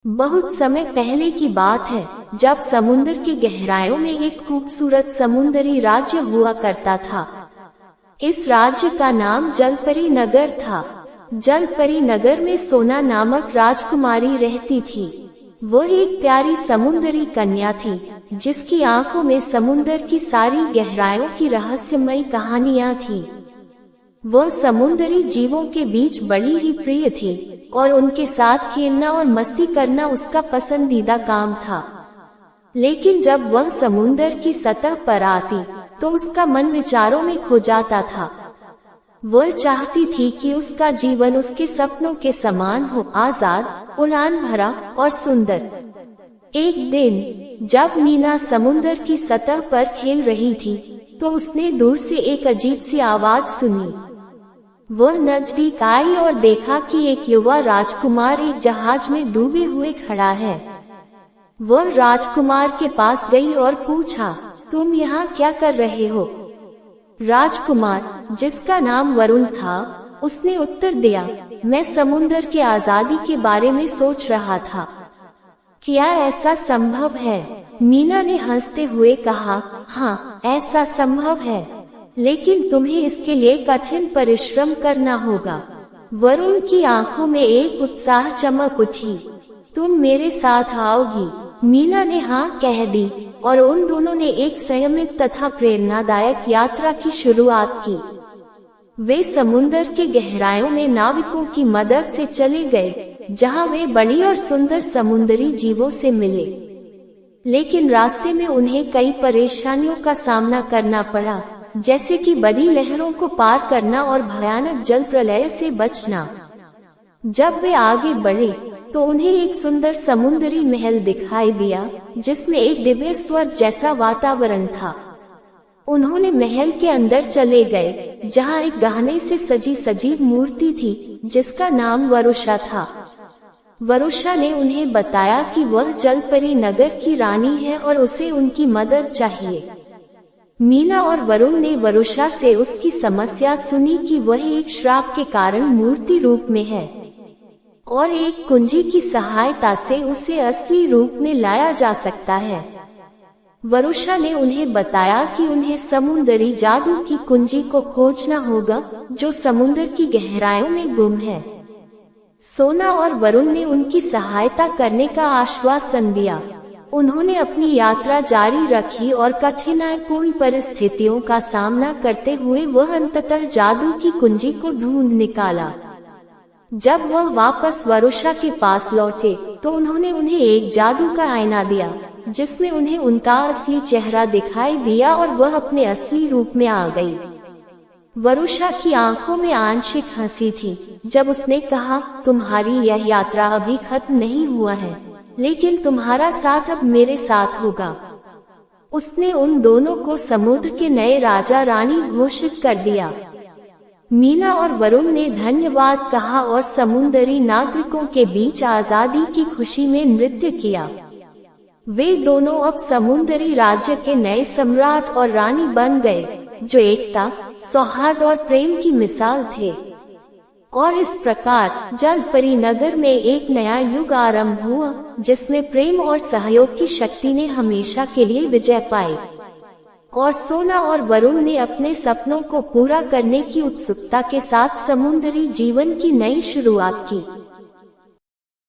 बहुत समय पहले की बात है, जब समुद्र की गहराइयों में एक खूबसूरत समुद्री राज्य हुआ करता था। इस राज्य का नाम जलपरी नगर था। जलपरी नगर में सोना नामक राजकुमारी रहती थी। वह एक प्यारी समुद्री कन्या थी, जिसकी आंखों में समुद्र की सारी गहराइयों की रहस्यमयी कहानियां थीं। वह समुद्री जीवों के बीच बड़ी ही प्रिय थी और उनके साथ खेलना और मस्ती करना उसका पसंदीदा काम था। लेकिन जब वह समुद्र की सतह पर आती, तो उसका मन विचारों में खो जाता था। वह चाहती थी कि उसका जीवन उसके सपनों के समान हो, आजाद, उड़ान भरा और सुंदर। एक दिन जब मीना समुद्र की सतह पर खेल रही थी, तो उसने दूर से एक अजीब सी आवाज सुनी। वह नजदीक आई और देखा कि एक युवा राजकुमार एक जहाज में डूबे हुए खड़ा है। वह राजकुमार के पास गई और पूछा, तुम यहाँ क्या कर रहे हो? राजकुमार, जिसका नाम वरुण था, उसने उत्तर दिया, मैं समुद्र की आजादी के बारे में सोच रहा था। क्या ऐसा संभव है? मीना ने हंसते हुए कहा, हाँ, ऐसा संभव है, लेकिन तुम्हें इसके लिए कठिन परिश्रम करना होगा। वरुण की आंखों में एक उत्साह चमक उठी। तुम मेरे साथ आओगी? मीना ने हाँ कह दी और उन दोनों ने एक संयमित तथा प्रेरणादायक यात्रा की शुरुआत की। वे समुद्र के गहराइयों में नाविकों की मदद से चले गए, जहां वे बड़ी और सुंदर समुद्री जीवों से मिले। लेकिन रास्ते में उन्हें कई परेशानियों का सामना करना पड़ा, जैसे कि बड़ी लहरों को पार करना और भयानक जल प्रलय से बचना। जब वे आगे बढ़े, तो उन्हें एक सुंदर समुद्री महल दिखाई दिया, जिसमें एक दिव्य स्वर्ग जैसा वातावरण था। उन्होंने महल के अंदर चले गए, जहां एक गहने से सजी सजीव मूर्ति थी, जिसका नाम वरुषा था। वरुषा ने उन्हें बताया कि वह जलपरी नगर की रानी है और उसे उनकी मदद चाहिए। मीना और वरुण ने वरुषा से उसकी समस्या सुनी कि वह एक श्राप के कारण मूर्ति रूप में है और एक कुंजी की सहायता से उसे असली रूप में लाया जा सकता है। वरुषा ने उन्हें बताया कि उन्हें समुद्री जादू की कुंजी को खोजना होगा, जो समुद्र की गहराइयों में गुम है। सोना और वरुण ने उनकी सहायता करने का आश्वासन दिया। उन्होंने अपनी यात्रा जारी रखी और कठिनाईपूर्ण परिस्थितियों का सामना करते हुए वह अंततः जादू की कुंजी को ढूंढ निकाला। जब वह वापस वरुषा के पास लौटे, तो उन्होंने उन्हें एक जादू का आईना दिया, जिसमें उन्हें उनका असली चेहरा दिखाई दिया और वह अपने असली रूप में आ गई। वरुषा की आंखों में आंशिक हंसी थी जब उसने कहा, तुम्हारी यह यात्रा अभी खत्म नहीं हुआ है, लेकिन तुम्हारा साथ अब मेरे साथ होगा। उसने उन दोनों को समुद्र के नए राजा रानी घोषित कर दिया। मीना और वरुण ने धन्यवाद कहा और समुद्री नागरिकों के बीच आजादी की खुशी में नृत्य किया। वे दोनों अब समुद्री राज्य के नए सम्राट और रानी बन गए, जो एकता, सौहार्द और प्रेम की मिसाल थे। और इस प्रकार जलपरी नगर में एक नया युग आरंभ हुआ, जिसमें प्रेम और सहयोग की शक्ति ने हमेशा के लिए विजय पाई। और सोना और वरुण ने अपने सपनों को पूरा करने की उत्सुकता के साथ समुद्री जीवन की नई शुरुआत की।